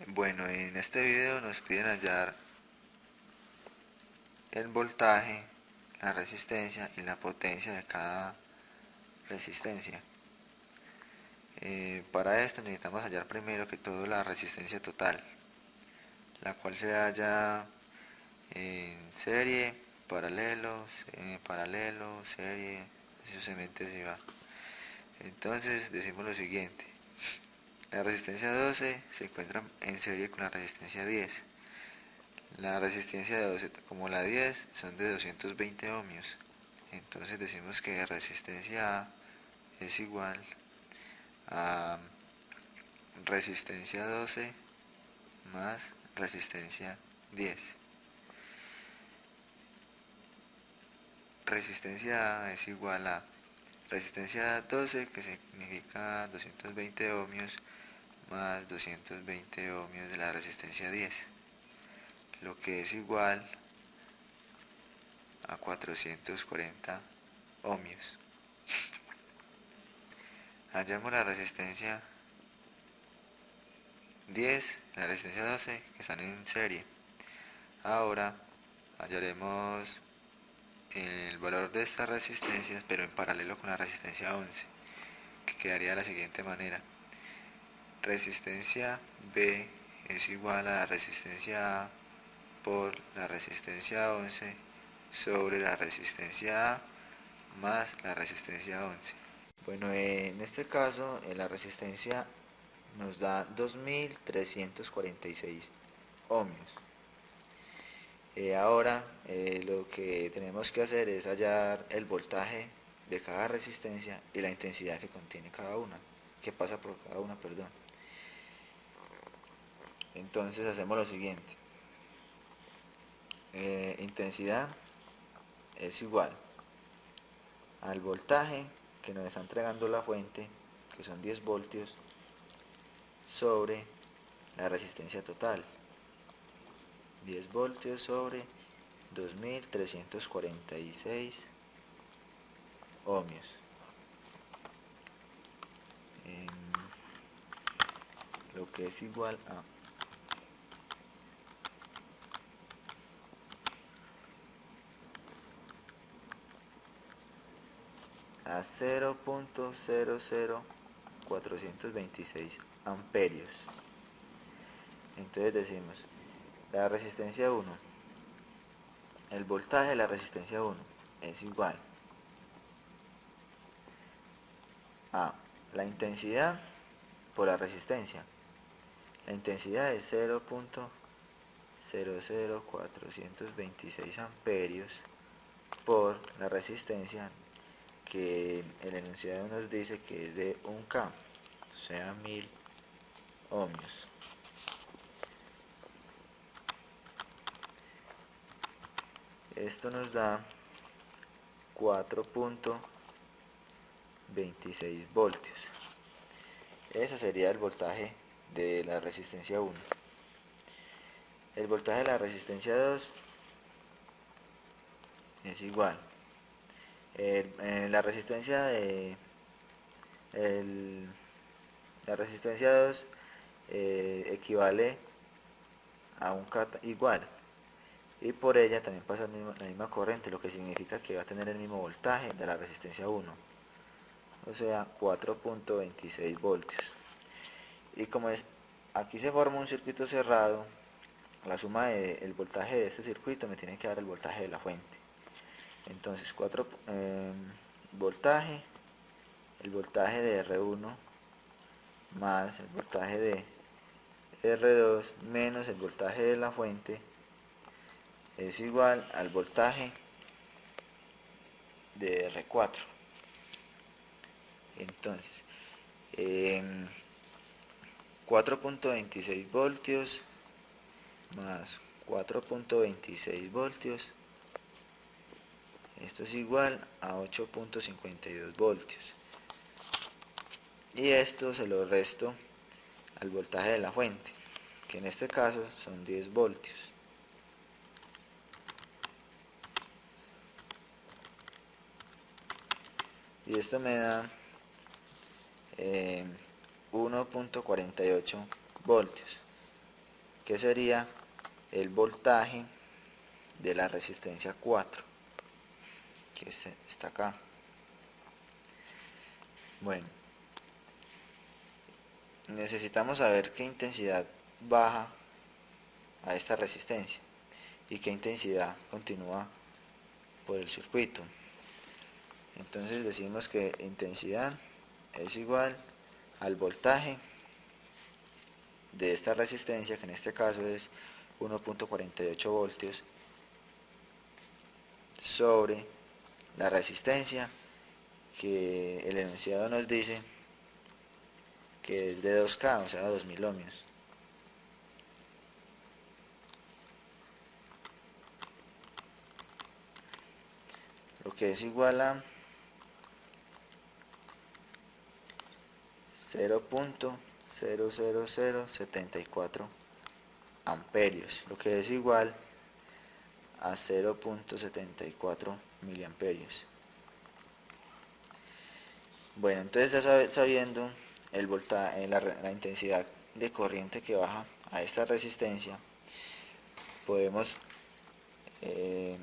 Bueno, en este video nos piden hallar el voltaje, la resistencia y la potencia de cada resistencia. Para esto necesitamos hallar primero que todo la resistencia total, la cual se halla en serie, paralelo, serie, sucesivamente así va. Entonces decimos lo siguiente: la resistencia 12 se encuentra en serie con la resistencia 10. La resistencia de 12 como la 10 son de 220 ohmios. Entonces decimos que resistencia A es igual a resistencia 12 más resistencia 10. Resistencia A es igual a resistencia 12, que significa 220 ohmios, más 220 ohmios de la resistencia 10, lo que es igual a 440 ohmios. Hallamos la resistencia 10, la resistencia 12, que están en serie. Ahora hallaremos el valor de estas resistencias, pero en paralelo con la resistencia 11, que quedaría de la siguiente manera: resistencia B es igual a la resistencia A por la resistencia 11 sobre la resistencia A más la resistencia 11. Bueno, en este caso la resistencia nos da 2346 ohmios. Ahora lo que tenemos que hacer es hallar el voltaje de cada resistencia y la intensidad que contiene cada una, que pasa por cada una, perdón. Entonces hacemos lo siguiente: intensidad es igual al voltaje que nos está entregando la fuente, que son 10 voltios, sobre la resistencia total, 10 voltios sobre 2346 ohmios. Lo que es igual a 0.00426 amperios. Entonces decimos, la resistencia 1, el voltaje de la resistencia 1 es igual a la intensidad por la resistencia. La intensidad es 0.00426 amperios por la resistencia, que el enunciado nos dice que es de 1K, o sea 1000 ohmios. Esto nos da 4.26 voltios. Ese sería el voltaje de la resistencia 1. El voltaje de la resistencia 2 es igual. La resistencia de la resistencia 2 equivale a un K igual, y por ella también pasa la misma corriente, lo que significa que va a tener el mismo voltaje de la resistencia 1, o sea 4.26 voltios. Y como aquí se forma un circuito cerrado, la suma del voltaje de este circuito me tiene que dar el voltaje de la fuente. Entonces voltaje, el voltaje de R1 más el voltaje de R2 menos el voltaje de la fuente es igual al voltaje de R4. Entonces, 4.26 voltios más 4.26 voltios, esto es igual a 8.52 voltios. Y esto se lo resto al voltaje de la fuente, que en este caso son 10 voltios. Y esto me da 1.48 voltios. que sería el voltaje de la resistencia 4, que está acá. Bueno, necesitamos saber qué intensidad baja a esta resistencia y qué intensidad continúa por el circuito. Entonces decimos que intensidad es igual al voltaje de esta resistencia, que en este caso es 1.48 voltios, sobre la resistencia que el enunciado nos dice que es de 2K, o sea 2000 ohmios. Lo que es igual a 0.00074 amperios, lo que es igual a 0.74 miliamperios. Bueno, entonces ya sabiendo el voltaje, la intensidad de corriente que baja a esta resistencia, podemos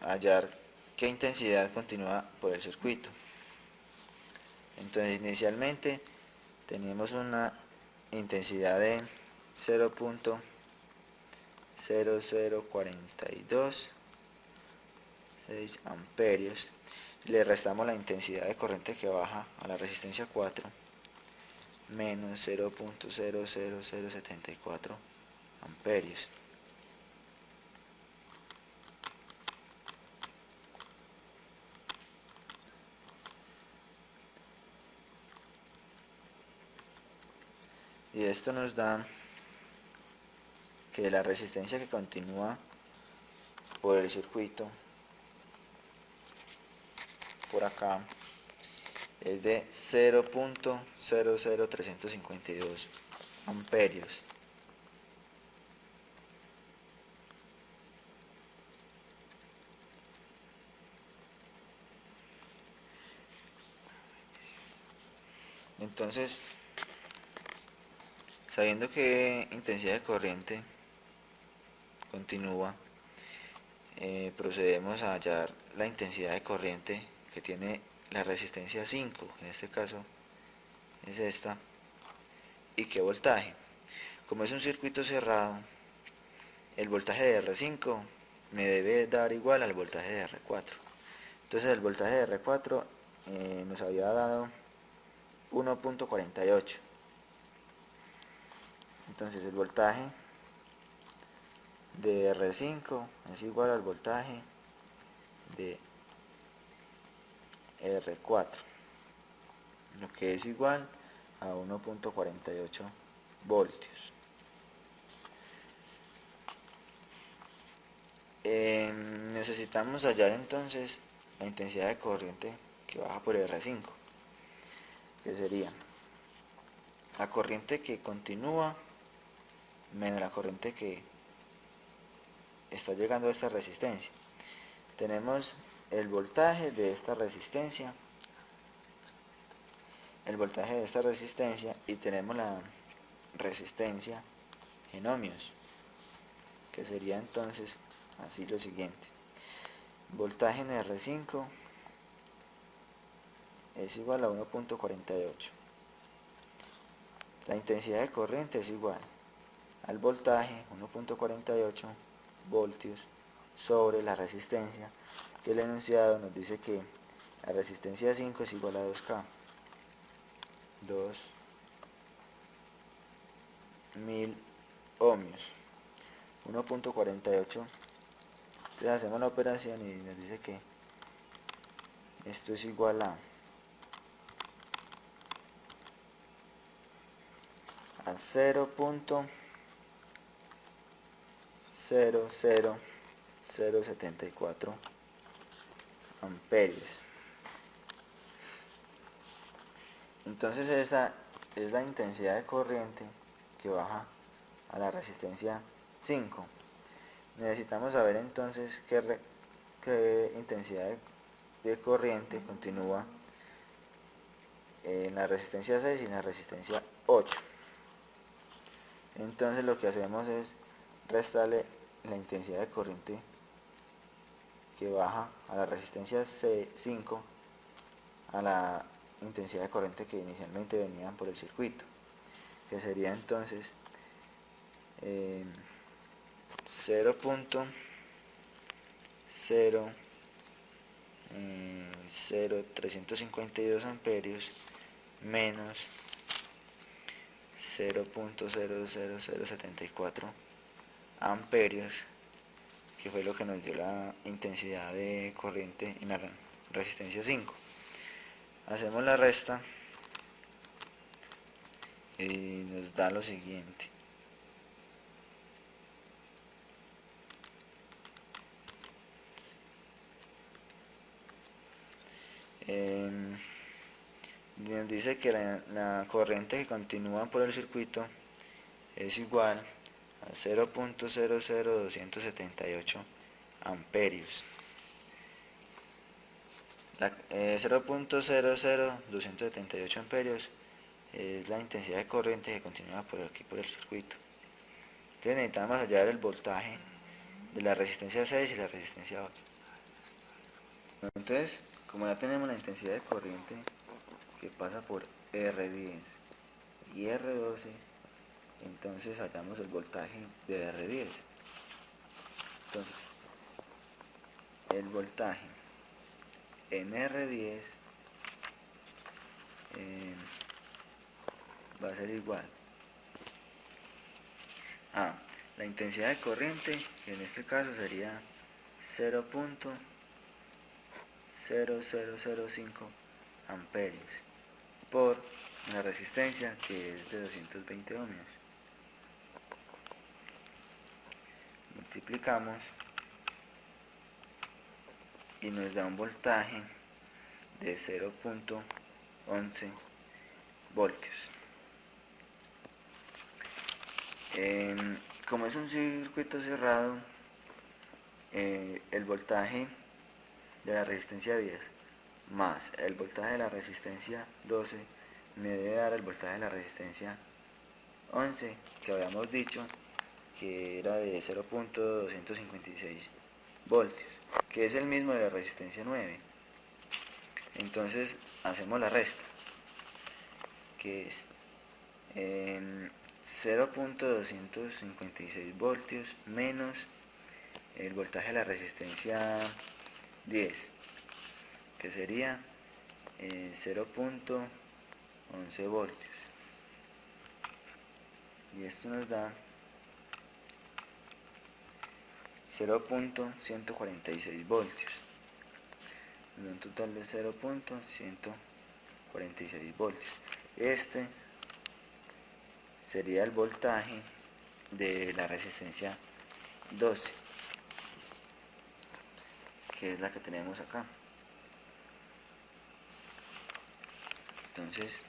hallar qué intensidad continúa por el circuito. Entonces inicialmente tenemos una intensidad de 0.0042 amperios, le restamos la intensidad de corriente que baja a la resistencia 4 menos 0.00074 amperios. Y esto nos da que la resistencia que continúa por el circuito, por acá, es de 0.00352 amperios. Entonces, sabiendo que intensidad de corriente continúa, procedemos a hallar la intensidad de corriente que tiene la resistencia 5, en este caso es esta, y qué voltaje. Como es un circuito cerrado, el voltaje de R5 me debe dar igual al voltaje de R4. Entonces el voltaje de R4 nos había dado 1.48. Entonces el voltaje de R5 es igual al voltaje de R4, lo que es igual a 1.48 voltios. Necesitamos hallar entonces la intensidad de corriente que baja por R5, que sería la corriente que continúa menos la corriente que está llegando a esta resistencia. Tenemos el voltaje de esta resistencia, y tenemos la resistencia en ohmios, que sería entonces así lo siguiente: voltaje en R5 es igual a 1.48, la intensidad de corriente es igual al voltaje 1.48 voltios sobre la resistencia, que el enunciado nos dice que la resistencia 5 es igual a 2K, 2000 ohmios, 1.48. Entonces hacemos la operación y nos dice que esto es igual a 0.00074 amperios. Entonces esa es la intensidad de corriente que baja a la resistencia 5. Necesitamos saber entonces qué intensidad de corriente continúa en la resistencia 6 y en la resistencia 8. Entonces lo que hacemos es restarle la intensidad de corriente que baja a la resistencia C5 a la intensidad de corriente que inicialmente venían por el circuito, que sería entonces 0.0352 amperios menos 0.00074 amperios, que fue lo que nos dio la intensidad de corriente en la resistencia 5. Hacemos la resta y nos da lo siguiente. Nos dice que la corriente que continúa por el circuito es igual a 0.00278 amperios. 0.00278 amperios es la intensidad de corriente que continúa por aquí por el circuito. Entonces necesitamos hallar el voltaje de la resistencia 6 y la resistencia 8. Entonces, como ya tenemos la intensidad de corriente que pasa por R10 y R12, entonces hallamos el voltaje de R10. Entonces, el voltaje en R10 va a ser igual a la intensidad de corriente, que en este caso sería 0.0005 amperios por la resistencia, que es de 220 ohmios. Multiplicamos y nos da un voltaje de 0.11 voltios. Como es un circuito cerrado, el voltaje de la resistencia 10 más el voltaje de la resistencia 12 me debe dar el voltaje de la resistencia 11, que habíamos dicho que era de 0.256 voltios, que es el mismo de la resistencia 9. Entonces hacemos la resta, que es 0.256 voltios menos el voltaje de la resistencia 10, que sería 0.11 voltios, y esto nos da 0.146 voltios, un total de 0.146 voltios. Este sería el voltaje de la resistencia 12, que es la que tenemos acá. Entonces,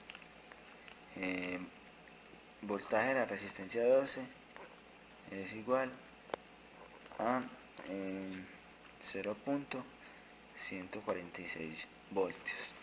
voltaje de la resistencia 12 es igual a 0.146 voltios.